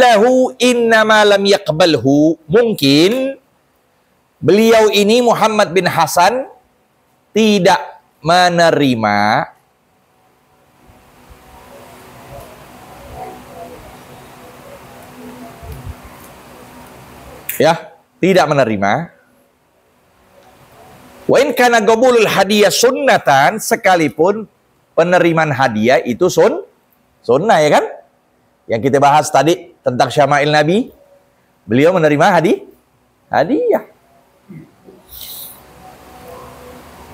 la'allahu innama lam yaqbalhu. Mungkin beliau ini Muhammad bin Hasan tidak menerima tidak menerima. Wa in kana qabulul hadiah sunnatan, sekalipun penerimaan hadiah itu sunnah, ya kan? Yang kita bahas tadi tentang syama'il Nabi, beliau menerima hadiah.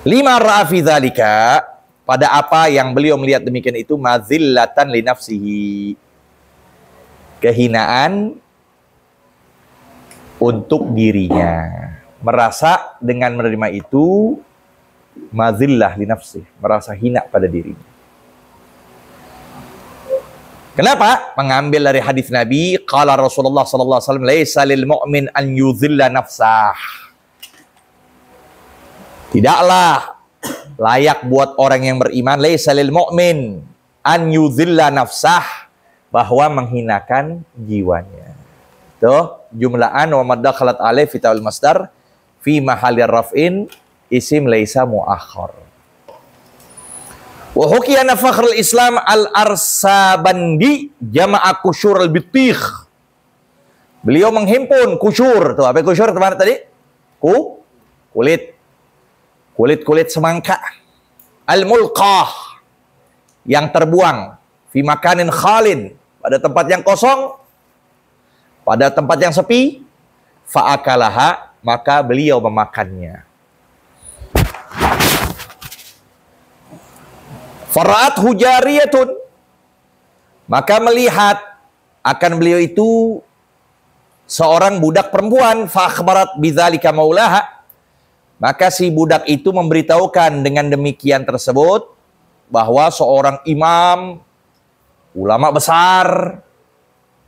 Lima ra'a fi dzalika, pada apa yang beliau melihat demikian itu, mazillatan li nafsihi, kehinaan untuk dirinya, merasa dengan menerima itu mazillah li nafsihi, merasa hina pada dirinya. Kenapa? Mengambil dari hadis Nabi, qala Rasulullah sallallahu alaihi wasallam, laisa lil mu'min an yuzilla nafsah. Tidaklah layak buat orang yang beriman, laisa lil mu'min an yuzilla nafsah, bahwa menghinakan jiwanya. Tuh, jumla'an wa madakhalat alaih fi ta'ul masdar fi mahallir raf'in isim laisa muakhar. Wa hukiyana fakhrul Islam al-Arsabandi jama'a kusyur al-bitikh. Beliau menghimpun kusyur. Tuh, apa kusyur kemarin tadi? Kulit semangka. Al-mulqah, yang terbuang. Fi makanin khalin, pada tempat yang kosong, pada tempat yang sepi. Fa'akalaha, maka beliau memakannya. Fara'at hujariyatun, maka melihat akan beliau itu seorang budak perempuan. Fa'akhbarat bidzalika maulaha, maka si budak itu memberitahukan dengan demikian tersebut, bahwa seorang imam, ulama besar,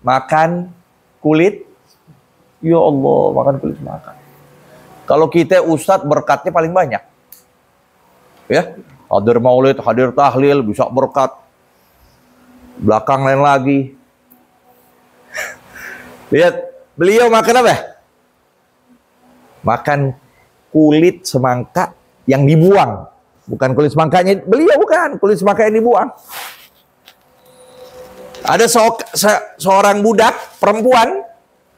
makan kulit. Ya Allah, makan kulit semangka. Kalau kita ustadz, berkatnya paling banyak. Ya, hadir maulid, hadir tahlil, bisa berkat. Belakang lain lagi. Lihat, beliau makan apa? Makan kulit semangka yang dibuang. Bukan kulit semangkanya, beliau bukan. Kulit semangka yang dibuang. Ada seorang budak perempuan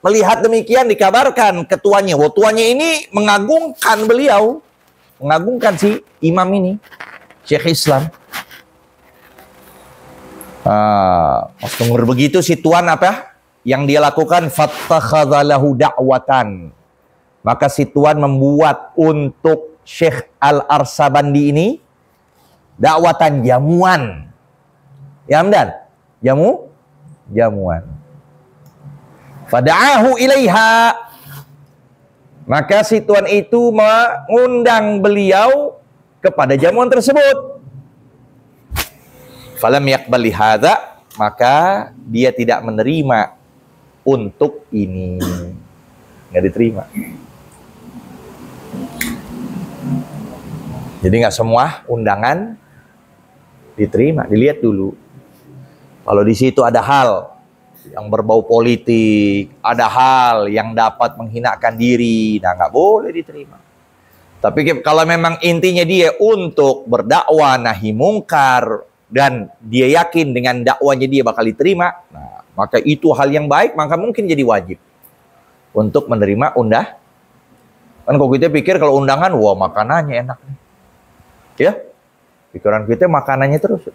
melihat demikian, dikabarkan ke tuannya. Wah, tuannya ini mengagungkan beliau. Mengagungkan si imam ini, Syekh Islam. Pas dengar begitu, si tuan apa yang dia lakukan? Fattakhadzalahu da'watan. Maka si tuan membuat untuk Syekh Al-Arsabandi ini dakwatan, jamuan. Ya Hamdan? Jamuan. Fada'ahu ilaiha, maka si tuan itu mengundang beliau kepada jamuan tersebut. Falam yaqbal hadza, maka dia tidak menerima untuk ini. Nggak diterima. Jadi nggak semua undangan diterima, dilihat dulu. Kalau di situ ada hal yang berbau politik, ada hal yang dapat menghinakan diri, nah nggak boleh diterima. Tapi kalau memang intinya dia untuk berdakwah nahi mungkar dan dia yakin dengan dakwanya dia bakal diterima, nah maka itu hal yang baik, maka mungkin jadi wajib untuk menerima Kan kalau kita pikir kalau undangan, wah makanannya enak nih. Ya, pikiran kita makanannya terus.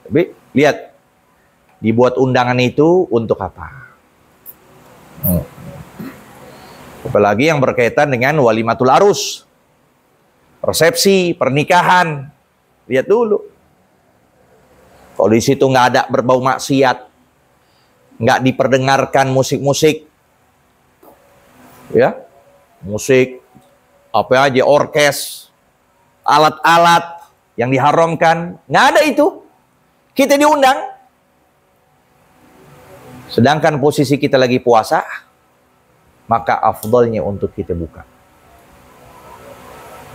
Tapi lihat, dibuat undangan itu untuk apa? Apalagi yang berkaitan dengan walimatul arus, resepsi, pernikahan. Lihat dulu. Kalau di situ nggak ada berbau maksiat, nggak diperdengarkan musik-musik, ya, musik apa aja, orkes, alat-alat yang diharamkan, nggak ada itu. Kita diundang. Sedangkan posisi kita lagi puasa, maka afdalnya untuk kita buka.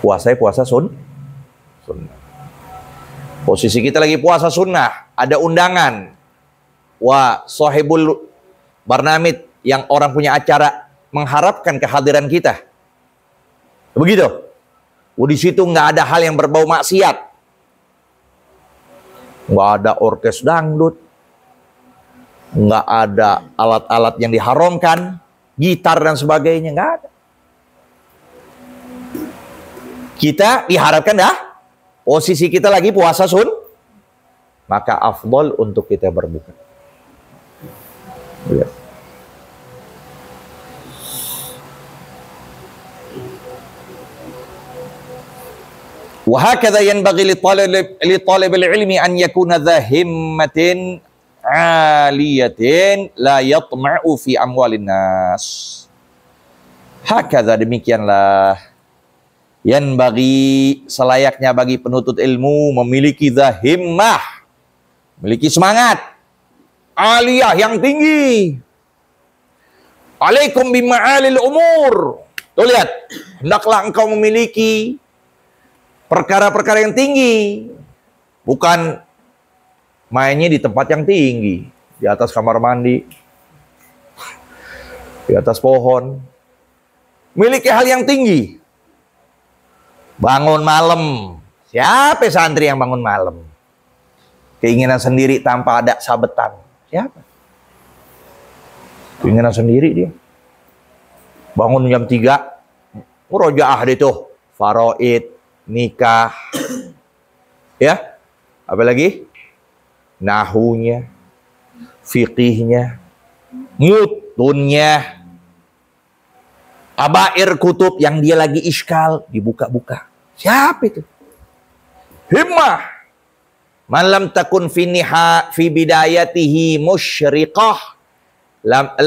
Puasa sunnah. Posisi kita lagi puasa sunnah, ada undangan. Wah, sahibul barnamij yang orang punya acara mengharapkan kehadiran kita. Begitu. Di situ nggak ada hal yang berbau maksiat. Nggak ada orkes dangdut. Nggak ada alat-alat yang diharamkan, gitar dan sebagainya, nggak ada. Kita diharapkan posisi kita lagi puasa maka afdol untuk kita berbuka. Lihat. Wa hakadha yanbaghi li talibil ilmi an yakuna dha himmatin 'aliyatin la yatma'u fi amwalin nas. Hakadha, demikianlah yanbaghi, selayaknya bagi penuntut ilmu memiliki dha himmah, memiliki semangat aliyah yang tinggi. Alaikum bima'alil umur. Tuh lihat, hendaklah engkau memiliki perkara-perkara yang tinggi. Bukan mainnya di tempat yang tinggi, di atas kamar mandi, di atas pohon. Miliki hal yang tinggi. Bangun malam. Siapa santri yang bangun malam? Keinginan sendiri tanpa ada sabetan. Siapa? Keinginan sendiri dia. Bangun jam 3. Murojaah deh tuh. Faraid, nikah. Ya. Apa lagi? Nahunya, fiqihnya, mutunnya, abair kutub yang dia lagi iskal, dibuka-buka. Siapa itu? Himmah. Man lam takun fi bidayatihi musyriqah,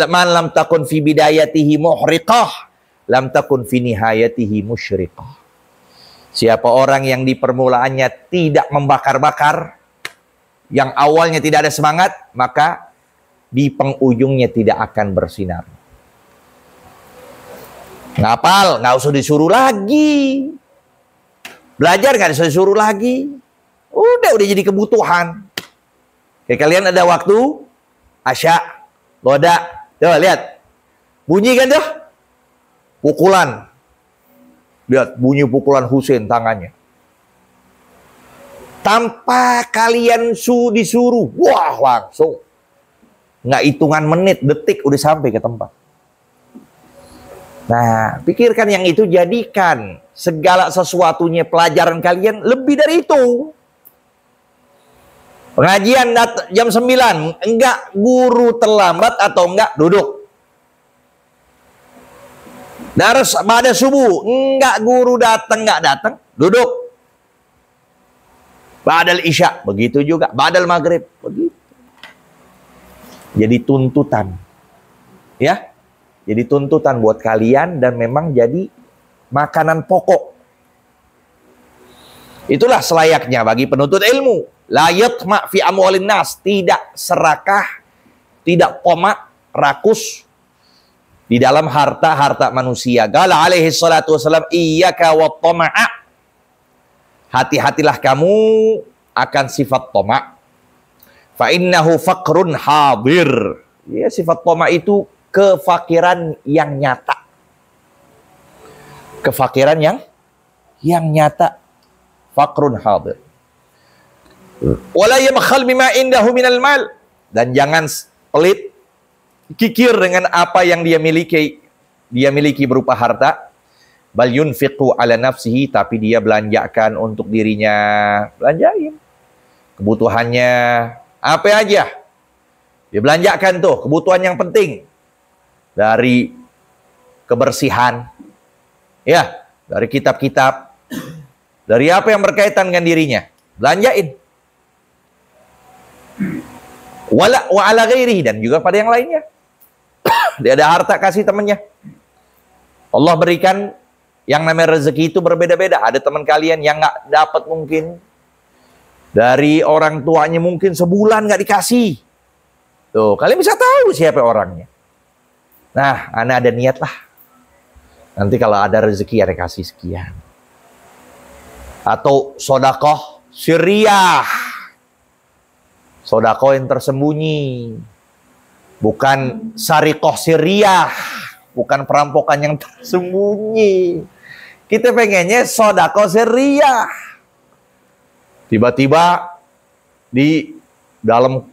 man lam takun fi bidayatihi muhriqah, lam takun fi nihayatihi musyriqah. Siapa orang yang di permulaannya tidak membakar-bakar, yang awalnya tidak ada semangat, maka di penghujungnya tidak akan bersinar. Ngapal, nggak usah disuruh lagi. Belajar nggak usah disuruh lagi. Udah jadi kebutuhan. Kayak kalian ada waktu, asya, goda. Coba lihat. Bunyi kan tuh? Pukulan. Lihat, bunyi pukulan Husain tangannya. Tanpa kalian disuruh, wah langsung. Nggak hitungan menit, detik udah sampai ke tempat. Nah, pikirkan yang itu, jadikan segala sesuatunya pelajaran kalian lebih dari itu. Pengajian jam 9, enggak guru terlambat atau enggak duduk. Dars pada subuh, enggak guru datang enggak datang, duduk. Ba'dal isya, begitu juga. Ba'dal maghrib, begitu. Jadi tuntutan. Ya. Jadi tuntutan buat kalian dan memang jadi makanan pokok. Itulah selayaknya bagi penuntut ilmu. La yatma' fi amwalin nas. Tidak serakah, tidak tamak, rakus di dalam harta-harta manusia. Qala alaihi salatu wassalam, iyyaka wat tama'a. Hati-hatilah kamu akan sifat toma'. Fa innahu faqrun hadir. Ya, sifat toma' itu kefakiran yang nyata. Kefakiran yang nyata. Faqrun hadir. Wala yamkhal bima indahu minal mal. Dan jangan pelit, kikir dengan apa yang dia miliki berupa harta. Bal yunfiqu ala nafsihi, tapi dia belanjakan untuk dirinya. Belanjain. Kebutuhannya apa aja. Dia belanjakan tuh, kebutuhan yang penting. Dari kebersihan. Ya, dari kitab-kitab. Dari apa yang berkaitan dengan dirinya. Belanjain. Wa ala ghairihi, dan juga pada yang lainnya. Dia ada harta, kasih temannya. Allah berikan. Yang namanya rezeki itu berbeda-beda. Ada teman kalian yang nggak dapat mungkin dari orang tuanya, mungkin sebulan nggak dikasih. Tuh, kalian bisa tahu siapa orangnya. Nah, anak ada niat lah. Nanti kalau ada rezeki ada kasih sekian. Atau sodakoh sirriyah. Sodakoh yang tersembunyi. Bukan sariqah sirriyah, bukan perampokan yang tersembunyi. Kita pengennya sedekah sirriyah. Tiba-tiba di dalam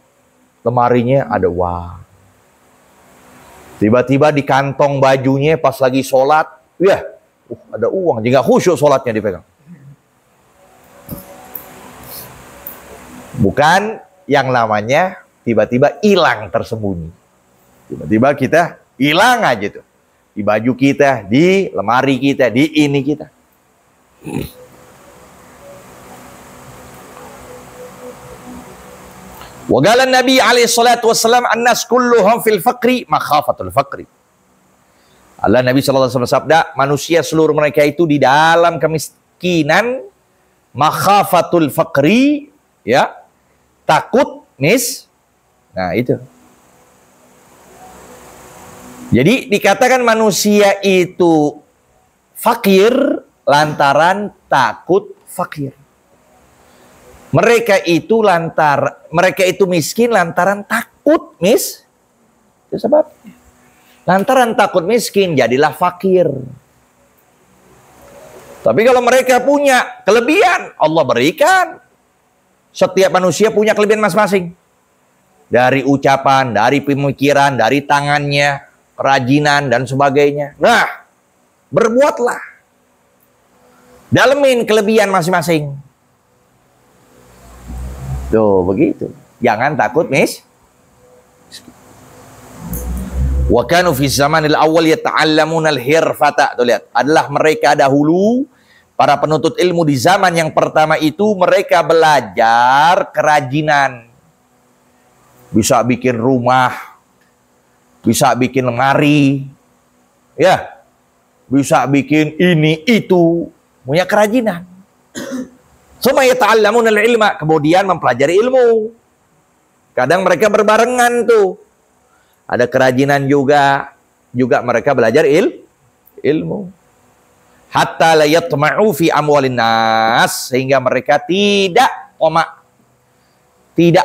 lemarinya ada uang. Tiba-tiba di kantong bajunya pas lagi sholat, ya, ada uang. Jika khusyuk sholatnya dipegang. Bukan yang namanya tiba-tiba hilang tersembunyi. Tiba-tiba kita hilang aja tuh. Di baju kita, di lemari kita, di ini kita. Wa qala Nabi alaihi salatu wassalam annas kulluhum fil faqri makhafatul faqri. Allah Nabi sallallahu alaihi wasallam sabda, manusia seluruh mereka itu di dalam kemiskinan, makhafatul faqri, ya, takut nah itu. Jadi dikatakan manusia itu fakir lantaran takut fakir. Mereka itu miskin lantaran takut itu sebabnya. Lantaran takut miskin jadilah fakir. Tapi kalau mereka punya kelebihan, Allah berikan. Setiap manusia punya kelebihan masing-masing. Dari ucapan, dari pemikiran, dari tangannya, kerajinan, dan sebagainya. Nah, berbuatlah. Dalemin kelebihan masing-masing. Tuh, begitu. Jangan takut, Wa kanu fi zamanil awwal yata'allamuna al-hirfata. Tuh lihat, adalah mereka dahulu para penuntut ilmu di zaman yang pertama itu mereka belajar kerajinan. Bisa bikin rumah, bisa bikin lemari, ya, bisa bikin ini itu, punya kerajinan. Summa yata'allamuna al-ilma, kemudian mempelajari ilmu. Kadang mereka berbarengan tuh. Ada kerajinan juga mereka belajar ilmu. Hatta la yatma'u fi amwalin nas, sehingga mereka tidak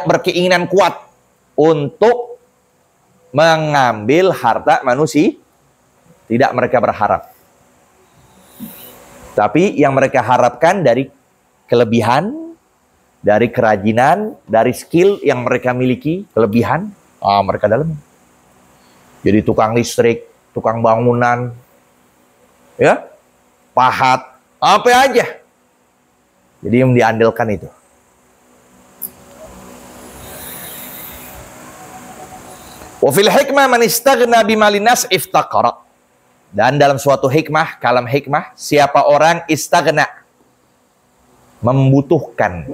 berkeinginan kuat untuk mengambil harta manusia. Tidak mereka berharap. Tapi yang mereka harapkan dari kelebihan, dari kerajinan, dari skill yang mereka miliki, kelebihan, mereka dalam. Jadi tukang listrik, tukang bangunan, ya, pahat, apa aja. Jadi yang diandalkan itu. Wa fil hikmah man istaghna bimalinas iftaqara. Dan dalam suatu hikmah, kalam hikmah, siapa orang istaghna, membutuhkan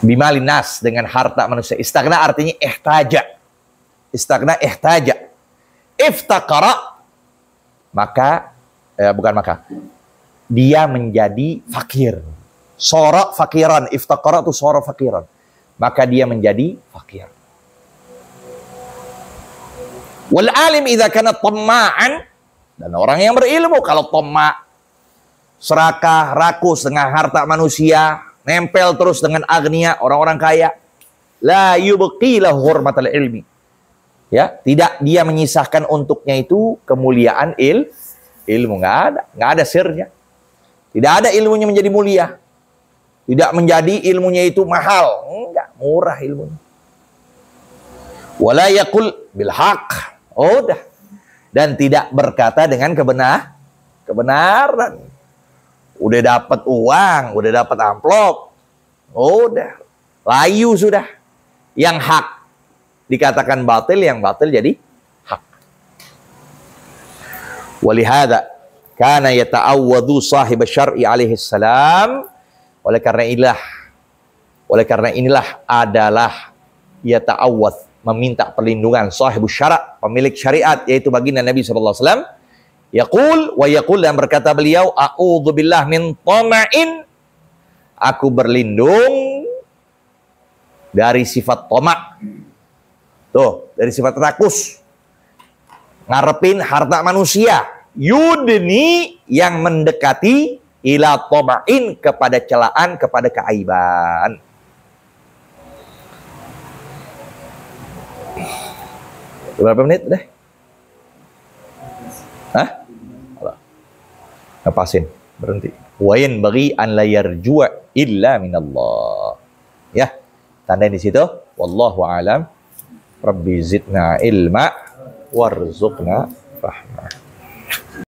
bimalinas, dengan harta manusia. Istaghna artinya ihtaja. Istaghna ihtaja. Iftaqara, maka dia menjadi fakir. Sora fakiran, iftaqara itu sora fakiran. Maka dia menjadi fakir. Wal alim idza kana tamma'an, dan orang yang berilmu kalau tamma', serakah, rakus dengan harta manusia, nempel terus dengan agnia, orang-orang kaya, la yubqi lahu hurmatal ilmi. Ya, tidak dia menyisahkan untuknya itu kemuliaan ilmu, nggak ada sirnya. Tidak ada ilmunya menjadi mulia. Tidak menjadi ilmunya itu mahal, enggak, murah ilmunya. Wala yaqul bil haqq. Udah. Dan tidak berkata dengan kebenaran. Udah dapat uang, udah dapat amplop. Udah. Layu sudah. Yang hak dikatakan batil, yang batil jadi hak. Walihada kana yata'awwadhu sahib syar'i alaihi salam. Oleh karena inilah adalah yata'awwadh, meminta perlindungan, sahibus syara', pemilik syariat, yaitu baginda Nabi SAW. Yaqul dan berkata beliau, a'udzubillah min tama'in, aku berlindung dari sifat tamak. Tuh, dari sifat rakus, ngarepin harta manusia, yudni, yang mendekati, ila tama'in, kepada celaan, kepada keaiban. Berapa menit deh? Hah? Alah. Ngepasin, berhenti. Wa yanbaghi an la yarju'a illa minallah. Ya, tandain di situ. Wallahu alam. Rabbi zidna ilma warzuqna fahma.